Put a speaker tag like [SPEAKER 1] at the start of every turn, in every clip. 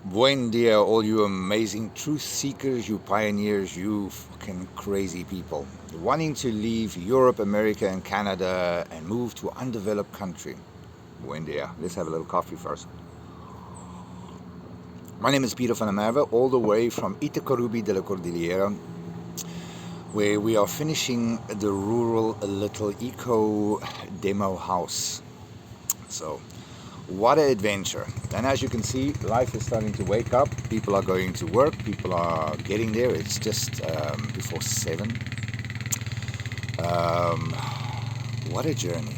[SPEAKER 1] Buen dia, all you amazing truth seekers, you pioneers, you fucking crazy people. Wanting to leave Europe, America, and Canada and move to undeveloped country. Buen dia. Let's have a little coffee first. My name is Peter van der Merwe, all the way from Itacorubi de la Cordillera, where we are finishing the rural little eco demo house. So, what an adventure. And as you can see, life is starting to wake up. People are going to work. People are getting there. It's just before 7. Um, what a journey.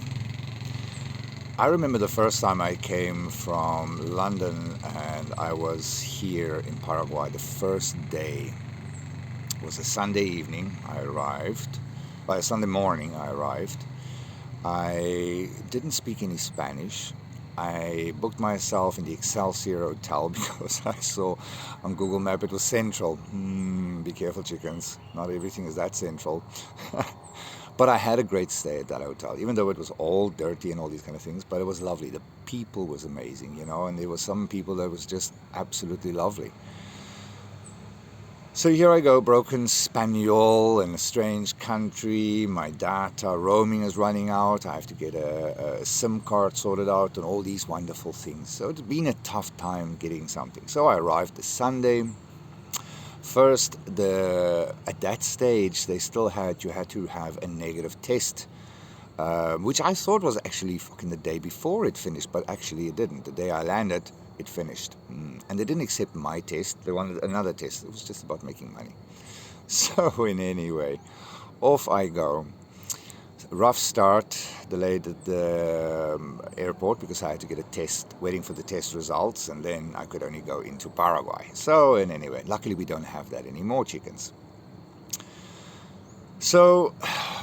[SPEAKER 1] I remember the first time I came from London and I was here in Paraguay. The first day was a Sunday evening. I arrived. By Sunday morning, I arrived. I didn't speak any Spanish. I booked myself in the Excelsior Hotel because I saw on Google Map it was central. Be careful, chickens. Not everything is that central. But I had a great stay at that hotel, even though it was all dirty and all these kind of things. But it was lovely. The people was amazing, and there were some people that was just absolutely lovely. So here I go, broken Spaniel in a strange country. My data roaming is running out. I have to get a SIM card sorted out and all these wonderful things. So it's been a tough time getting something. So I arrived this Sunday. First, at that stage, they still you had to have a negative test, which I thought was actually fucking the day before it finished, but actually it didn't. The day I landed, it finished. And they didn't accept my test. They wanted another test. It was just about making money. So in any way, off I go. Rough start, delayed at the airport because I had to get a test, waiting for the test results, and then I could only go into Paraguay. So in any way, luckily we don't have that anymore, chickens. So,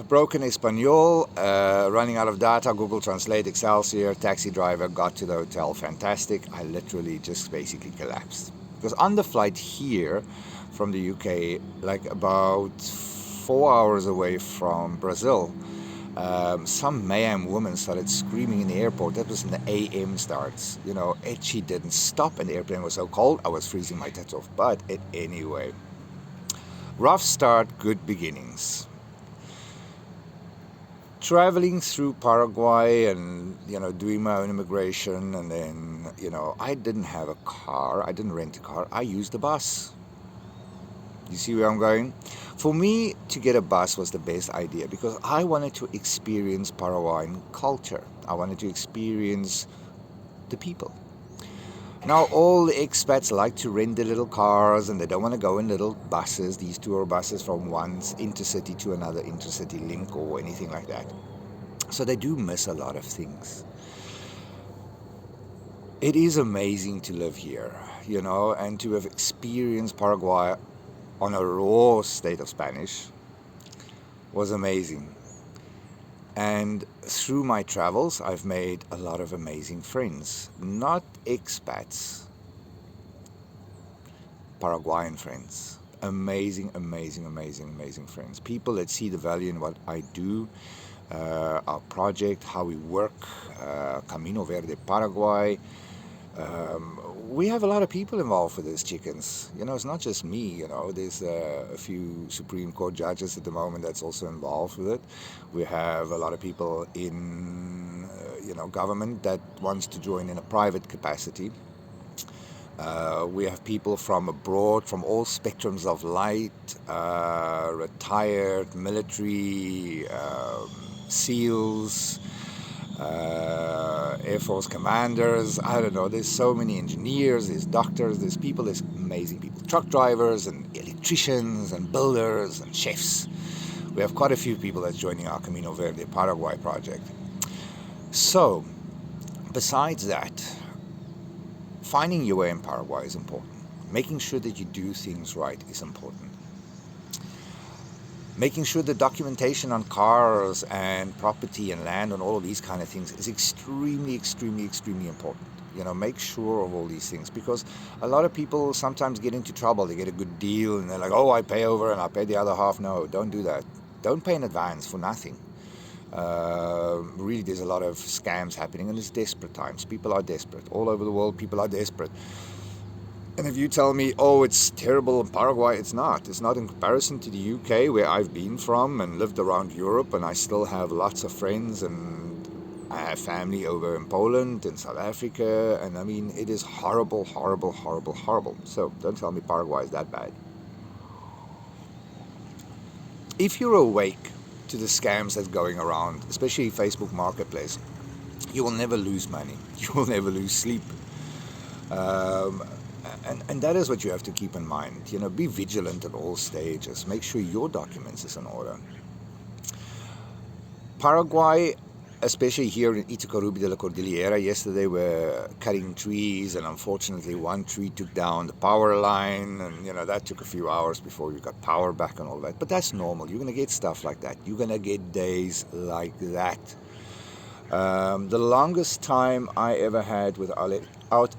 [SPEAKER 1] broken Espanol, running out of data, Google Translate, Excelsior, taxi driver, got to the hotel, fantastic. I literally just basically collapsed. Because on the flight here from the UK, like about 4 hours away from Brazil, some mayhem woman started screaming in the airport. That was in the AM starts. She didn't stop and the airplane was so cold, I was freezing my tits off. But anyway, rough start, good beginnings. Traveling through Paraguay and, doing my own immigration, and then, I didn't have a car. I didn't rent a car. I used a bus. You see where I'm going? For me, to get a bus was the best idea because I wanted to experience Paraguayan culture. I wanted to experience the people. Now, all the expats like to rent their little cars and they don't want to go in little buses, these tour buses from one intercity to another intercity link or anything like that. So they do miss a lot of things. It is amazing to live here, and to have experienced Paraguay on a raw state of Spanish was amazing. And through my travels, I've made a lot of amazing friends. Not expats, Paraguayan friends. Amazing, amazing, amazing, amazing friends. People that see the value in what I do, our project, how we work, Camino Verde Paraguay. We have a lot of people involved with this, chickens. It's not just me, There's a few Supreme Court judges at the moment that's also involved with it. We have a lot of people in, government that wants to join in a private capacity. We have people from abroad, from all spectrums of light, retired, military, SEALs, Air Force commanders, I don't know, there's so many engineers, there's doctors, there's people, there's amazing people, truck drivers and electricians and builders and chefs. We have quite a few people that's joining our Camino Verde Paraguay project. So, besides that, finding your way in Paraguay is important. Making sure that you do things right is important. Making sure the documentation on cars and property and land and all of these kind of things is extremely, extremely, extremely important. Make sure of all these things because a lot of people sometimes get into trouble. They get a good deal and they're like, oh, I pay over and I pay the other half. No, don't do that. Don't pay in advance for nothing. Really, there's a lot of scams happening and it's desperate times. People are desperate. All over the world, people are desperate. And if you tell me, oh, it's terrible in Paraguay, it's not. It's not in comparison to the UK, where I've been from and lived around Europe, and I still have lots of friends, and I have family over in Poland and South Africa, and I mean, it is horrible, horrible, horrible, horrible. So don't tell me Paraguay is that bad. If you're awake to the scams that's going around, especially Facebook Marketplace, you will never lose money. You will never lose sleep. Um, and that is what you have to keep in mind. You know, be vigilant at all stages. Make sure your documents is in order. Paraguay, especially here in Itacorubi de la Cordillera, yesterday we're cutting trees, and unfortunately one tree took down the power line, and you know that took a few hours before you got power back and all that. But that's normal. You're gonna get stuff like that. You're gonna get days like that. The longest time I ever had without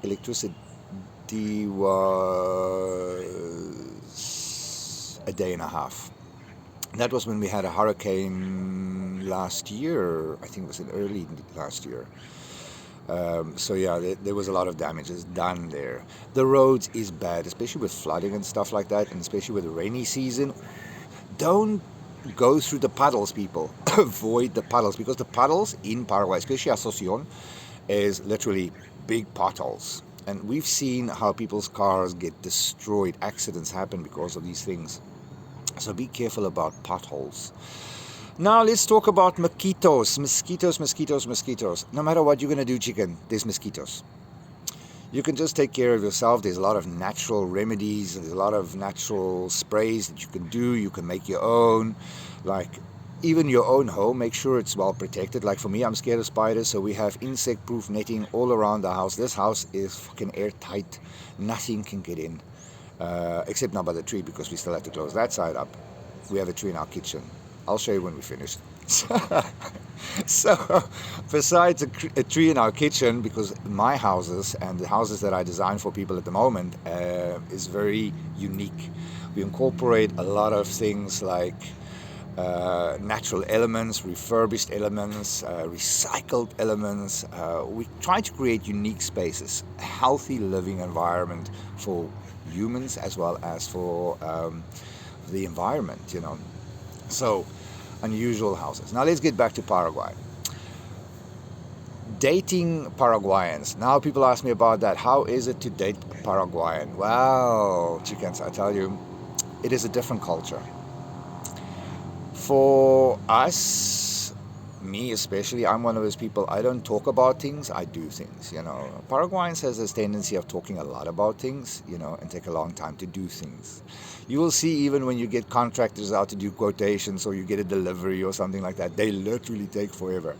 [SPEAKER 1] electricity was a day and a half. That was when we had a hurricane last year. I think it was in early last year. So yeah, there was a lot of damages done there. The roads is bad, especially with flooding and stuff like that, and especially with the rainy season. Don't go through the puddles, people. Avoid the puddles, because the puddles in Paraguay, especially Asunción, is literally big potholes. And we've seen how people's cars get destroyed. Accidents happen because of these things. So be careful about potholes. Now let's talk about mosquitoes. Mosquitoes, mosquitoes, mosquitoes. No matter what you're going to do, chicken, there's mosquitoes. You can just take care of yourself. There's a lot of natural remedies. There's a lot of natural sprays that you can do. You can make your own. Like even your own home, make sure it's well protected. Like for me, I'm scared of spiders, so we have insect-proof netting all around the house. This house is fucking airtight. Nothing can get in. Except not by the tree, because we still have to close that side up. We have a tree in our kitchen. I'll show you when we finish. So besides a tree in our kitchen, because my houses and the houses that I design for people at the moment is very unique. We incorporate a lot of things like natural elements, refurbished elements, recycled elements. We try to create unique spaces, a healthy living environment for humans as well as for the environment, you know. So unusual houses. Now let's get back to Paraguay. Dating Paraguayans. Now people ask me about that. How is it to date a Paraguayan? Well, chickens, I tell you, it is a different culture. For us, me especially, I'm one of those people, I don't talk about things, I do things, you know. Paraguayans has this tendency of talking a lot about things, you know, and take a long time to do things. You will see even when you get contractors out to do quotations or you get a delivery or something like that, they literally take forever.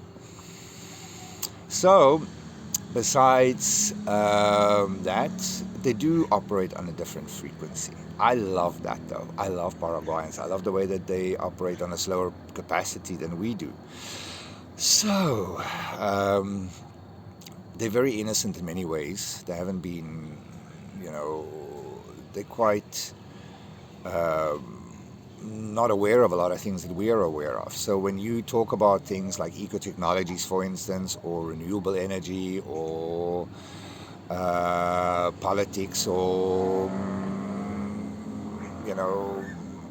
[SPEAKER 1] So, besides that, they do operate on a different frequency. I love that though. I love Paraguayans. I love the way that they operate on a slower capacity than we do. So, they're very innocent in many ways. They haven't been, you know, they're quite not aware of a lot of things that we are aware of. So when you talk about things like eco-technologies, for instance, or renewable energy, or politics, or you know,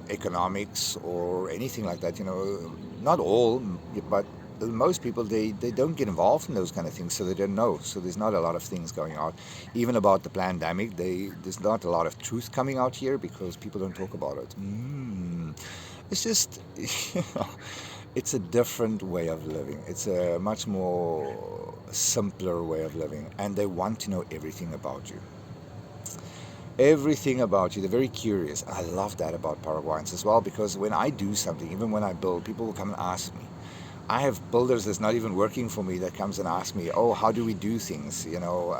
[SPEAKER 1] economics, or anything like that, you know, not all, but most people, they don't get involved in those kind of things, so they don't know. So there's not a lot of things going out. Even about the pandemic, there's not a lot of truth coming out here because people don't talk about it. It's just, you know, it's a different way of living. It's a much more simpler way of living, and they want to know everything about you. Everything about you. They're very curious. I love that about Paraguayans as well, because when I do something, even when I build, people will come and ask me. I have builders that's not even working for me that comes and asks me, oh, how do we do things? You know,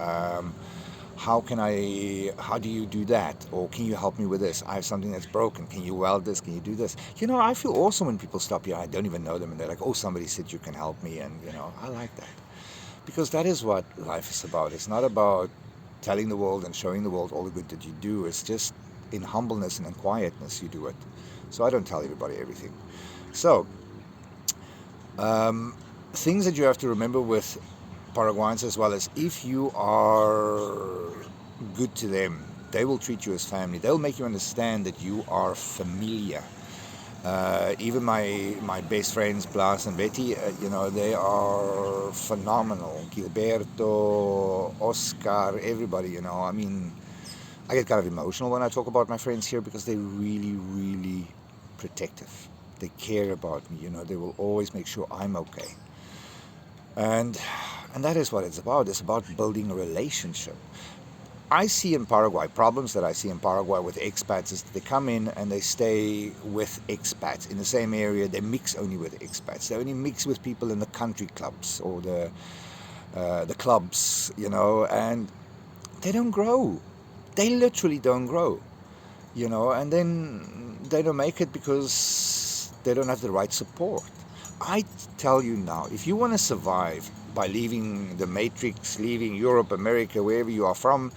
[SPEAKER 1] how do you do that? Or can you help me with this? I have something that's broken. Can you weld this? Can you do this? You know, I feel awesome when people stop here. I don't even know them and they're like, oh, somebody said you can help me. And, you know, I like that. Because that is what life is about. It's not about telling the world and showing the world all the good that you do. It's just in humbleness and in quietness you do it. So I don't tell everybody everything. So, things that you have to remember with Paraguayans as well is if you are good to them, They will treat you as family. They'll make you understand that you are familiar. Even my best friends, Blas and Betty, they are phenomenal. Gilberto, Oscar, everybody, I mean, I get kind of emotional when I talk about my friends here because they're really, really protective. They care about me, they will always make sure I'm okay. And that is what it's about. It's about building a relationship. I see in Paraguay, problems that I see in Paraguay with expats is they come in and they stay with expats in the same area. They mix only with expats. They only mix with people in the country clubs or the clubs, and they don't grow. They literally don't grow, and then they don't make it because they don't have the right support. I tell you now, if you want to survive by leaving the matrix, leaving Europe, America, wherever you are from,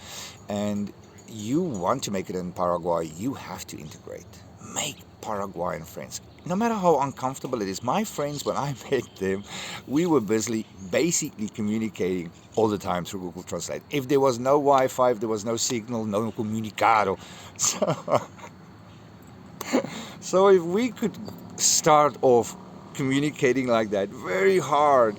[SPEAKER 1] and you want to make it in Paraguay, you have to integrate. Make Paraguayan friends. No matter how uncomfortable it is. My friends, when I met them, we were basically communicating all the time through Google Translate. If there was no Wi-Fi, if there was no signal, no comunicado. So if we could start off communicating like that, very hard,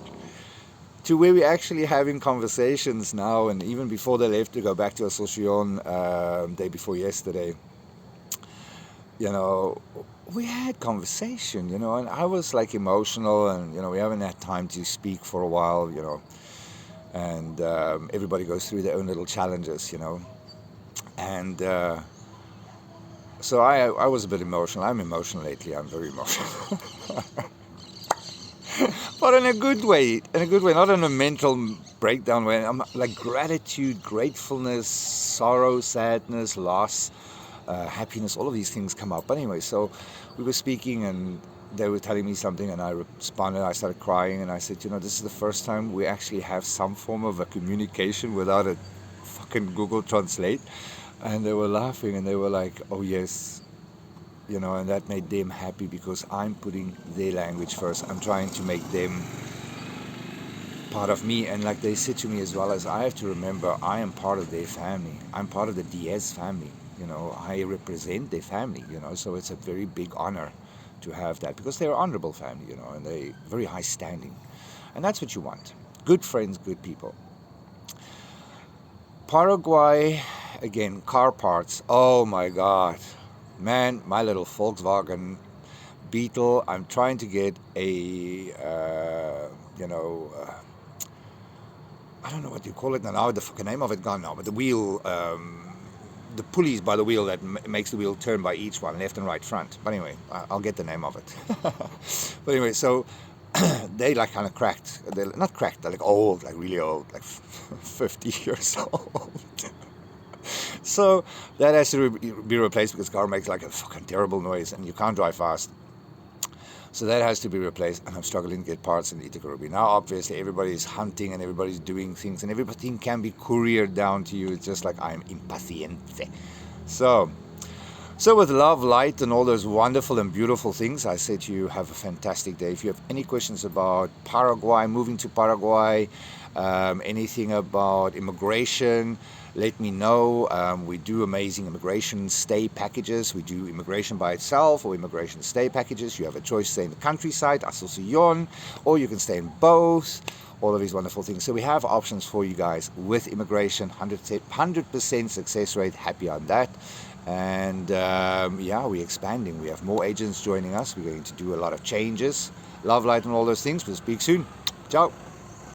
[SPEAKER 1] to where we're actually having conversations now, and even before they left to go back to Asunción, day before yesterday, we had conversation, and I was like emotional, and we haven't had time to speak for a while, and everybody goes through their own little challenges, and so I was a bit emotional. I'm emotional lately. I'm very emotional. But in a good way, not in a mental breakdown way. I'm like gratitude, gratefulness, sorrow, sadness, loss, happiness, all of these things come up. But anyway, so we were speaking and they were telling me something and I responded. I started crying and I said, this is the first time we actually have some form of a communication without a fucking Google Translate. And they were laughing and they were like, oh yes, and that made them happy because I'm putting their language first. I'm trying to make them part of me. And like they said to me as well, as I have to remember, I am part of their family. I'm part of the Diaz family. I represent their family, so it's a very big honor to have that because they're an honorable family, and they're very high standing. And that's what you want. Good friends, good people. Paraguay, again, car parts. Oh my God. Man, my little Volkswagen Beetle, I'm trying to get a, I don't know what you call it now, the fucking name of it gone now, but the wheel, the pulleys by the wheel that makes the wheel turn by each one, left and right front. But anyway, I'll get the name of it. But anyway, so they like kind of cracked. They're not cracked, they're like old, like really old, like 50 years old. So that has to be replaced because the car makes like a fucking terrible noise and you can't drive fast. So that has to be replaced and I'm struggling to get parts in Itacorobi. Now obviously everybody's hunting and everybody's doing things and everything can be couriered down to you. It's just like I'm impaciente. So with love, light and all those wonderful and beautiful things, I say to you, have a fantastic day. If you have any questions about Paraguay, moving to Paraguay, anything about immigration, let me know. We do amazing immigration stay packages. We do immigration by itself or immigration stay packages. You have a choice to stay in the countryside, Asunción, or you can stay in both. All of these wonderful things. So we have options for you guys with immigration, 100% success rate, happy on that. And we're expanding. We have more agents joining us. We're going to do a lot of changes. Love, light, and all those things. We'll speak soon. Ciao.